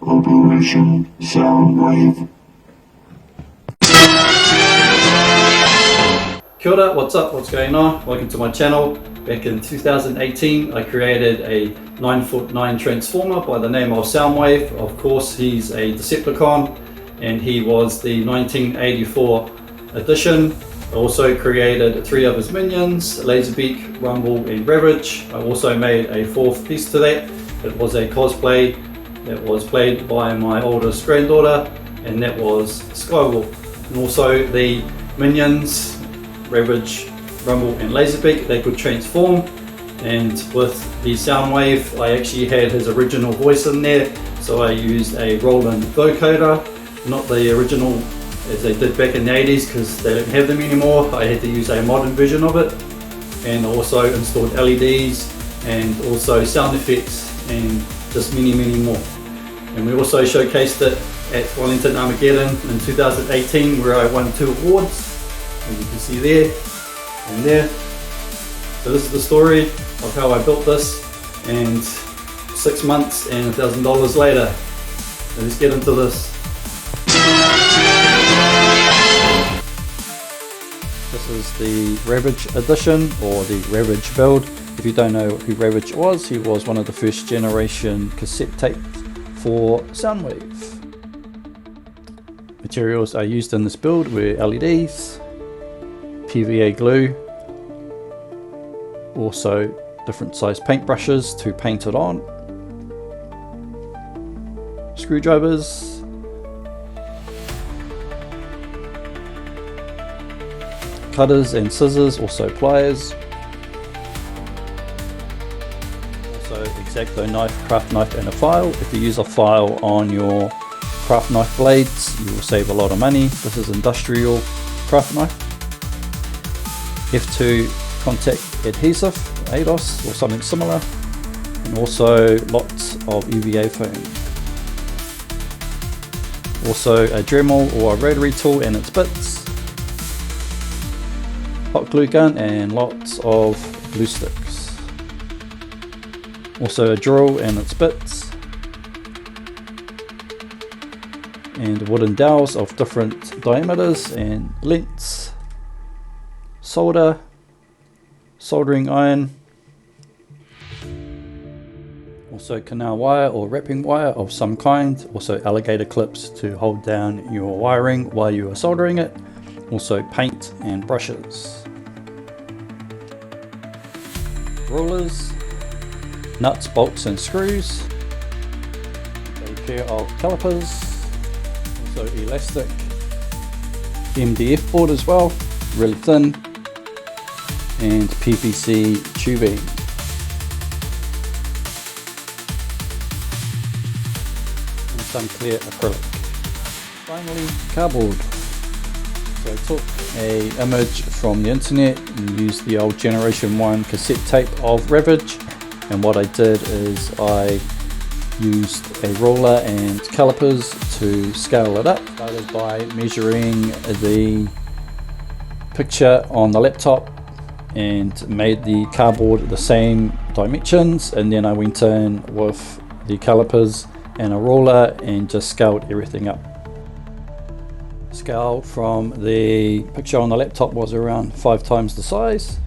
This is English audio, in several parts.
Operation Soundwave. Kia ora, what's up, what's going on? Welcome to my channel. Back in 2018 I created a 9'9" transformer by the name of Soundwave. Of course he's a Decepticon and he was the 1984 edition. I also created 3 of his minions, Laserbeak, Rumble and Ravage. I also made a 4th piece to that. It was a cosplay that was played by my oldest granddaughter, and that was Skywolf. And also the minions, Ravage, Rumble and Laserbeak, they could transform, and with the Soundwave I actually had his original voice in there, so I used a Roland vocoder, not the original as they did back in the 80s because they don't have them anymore. I had to use a modern version of it, and also installed LEDs and also sound effects and just many more. And we also showcased it at Wellington Armageddon in 2018 where I won 2 awards, as you can see there and there. So this is the story of how I built this, and 6 months and $1,000 later. So let's get into this. This is the Ravage edition, or the Ravage build. If you don't know who Ravage was, he was one of the first generation cassette tapes for Soundwave. Materials I used in this build were LEDs, PVA glue, also different size paintbrushes to paint it on, screwdrivers, cutters and scissors, also pliers, also X-Acto knife, craft knife and a file. If you use a file on your craft knife blades you will save a lot of money. This is industrial craft knife. F2 contact adhesive, ADOS or something similar, and also lots of EVA foam. Also a Dremel or a rotary tool and its bits, hot glue gun and lots of glue sticks. Also a drill and its bits, and wooden dowels of different diameters and lengths, solder, soldering iron, also canal wire or wrapping wire of some kind, also alligator clips to hold down your wiring while you are soldering it, also paint and brushes, rulers, nuts, bolts and screws, a pair of calipers, also elastic, MDF board as well, really thin, and PVC tubing. And some clear acrylic. Finally, cardboard. So I took an image from the internet and used the old generation 1 cassette tape of Ravage, and what I did is I used a ruler and calipers to scale it up. Started by measuring the picture on the laptop and made the cardboard the same dimensions, and then I went in with the calipers and a ruler and just scaled everything up. Scale from the picture on the laptop was around 5 times the size.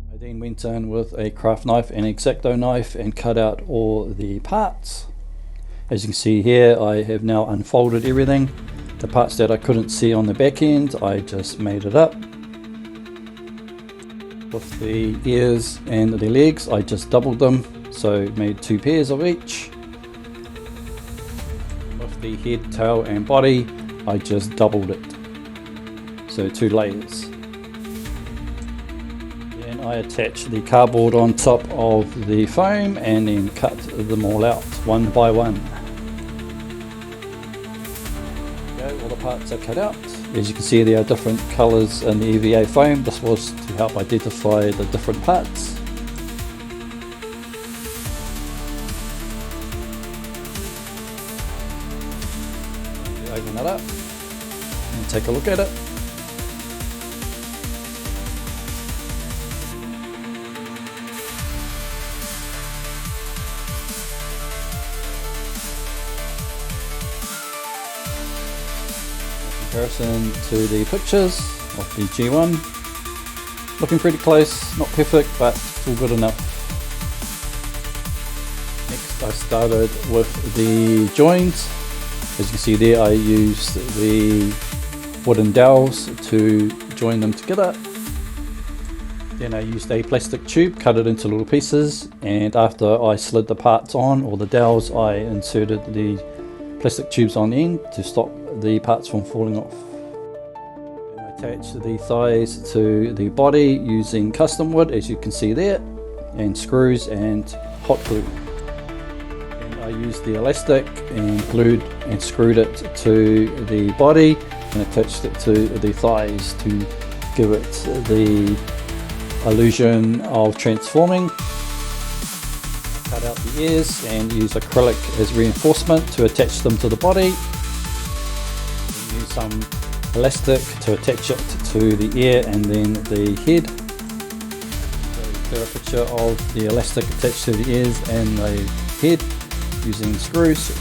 I then went in with a craft knife and X-Acto knife and cut out all the parts. As you can see here, I have now unfolded everything. The parts that I couldn't see on the back end, I just made it up. With the ears and the legs, I just doubled them, so made 2 pairs of each. With the head, tail and body, I just doubled it, so 2 layers. Then I attached the cardboard on top of the foam and then cut them all out one by one. Okay, all the parts are cut out. As you can see, there are different colours in the EVA foam. This was to help identify the different parts. Open that up and take a look at it. comparison to the pictures of the G1. Looking pretty close, not perfect, but still good enough. Next I started with the joins. As you can see there, I used the wooden dowels to join them together. Then I used a plastic tube, cut it into little pieces, and after I slid the parts on, or the dowels, I inserted the plastic tubes on the end to stop the parts from falling off. And I attached the thighs to the body using custom wood, as you can see there, and screws and hot glue. And I used the elastic and glued and screwed it to the body and attached it to the thighs to give it the illusion of transforming. Cut out the ears and use acrylic as reinforcement to attach them to the body. And use some elastic to attach it to the ear and then the head. So clear a picture of the elastic attached to the ears and the head using screws.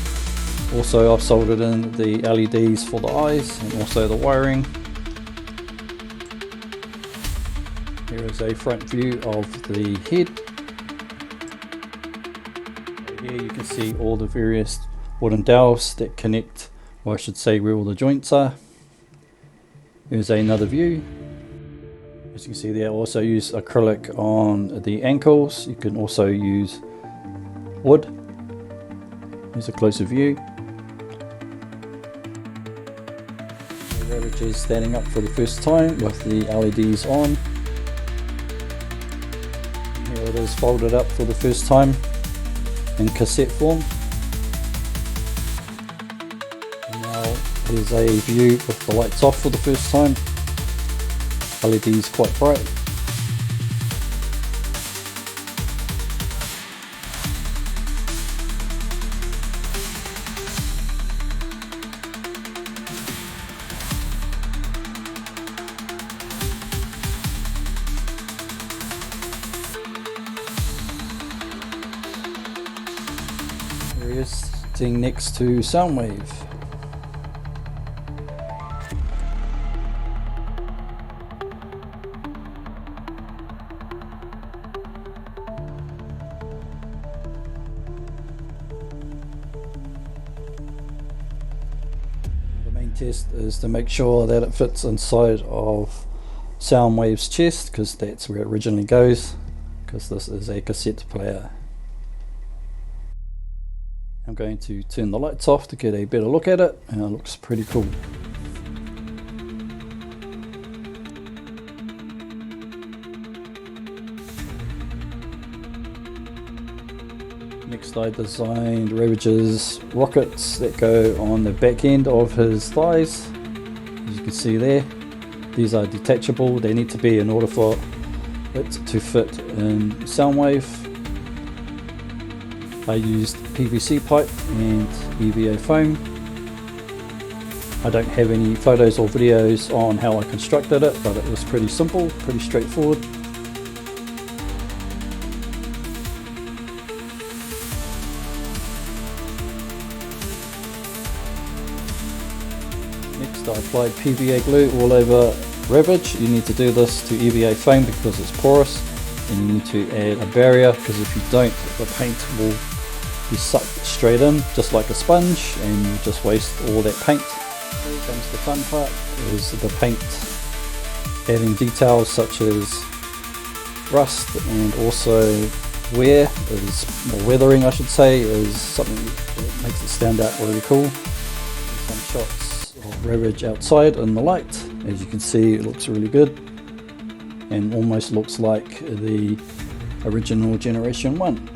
Also I've soldered in the LEDs for the eyes and also the wiring. Here is a front view of the head. Here you can see all the various wooden dowels that connect, or I should say where all the joints are. Here's another view. As you can see there, I also use acrylic on the ankles. You can also use wood. Here's a closer view. The Ravage is standing up for the first time with the LEDs on. Here it is folded up for the first time in cassette form. And now here's a view with the lights off for the first time. LEDs quite bright. Here he is sitting next to Soundwave. The main test is to make sure that it fits inside of Soundwave's chest, because that's where it originally goes, because this is a cassette player. I'm going to turn the lights off to get a better look at it, and it looks pretty cool. Next I designed Ravage's rockets that go on the back end of his thighs. As you can see there, these are detachable. They need to be in order for it to fit in Soundwave. I used PVC pipe and EVA foam. I don't have any photos or videos on how I constructed it, but it was pretty simple, pretty straightforward. Next I applied PVA glue all over Ravage. You need to do this to EVA foam because it's porous, and you need to add a barrier, because if you don't, the paint will be sucked straight in just like a sponge and you just waste all that paint. Here comes the fun part, is the paint. Adding details such as rust and also wear, or weathering I should say, is something that makes it stand out really cool. Some shots of Ravage outside in the light. As you can see, it looks really good and almost looks like the original Generation 1.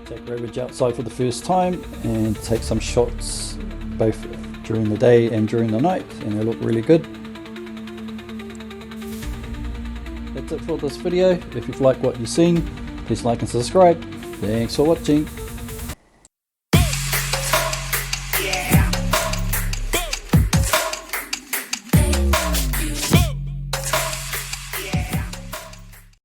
Take Ravage outside for the first time and take some shots both during the day and during the night, and they look really good. That's it for this video. If you've liked what you've seen, please like and subscribe. Thanks for watching.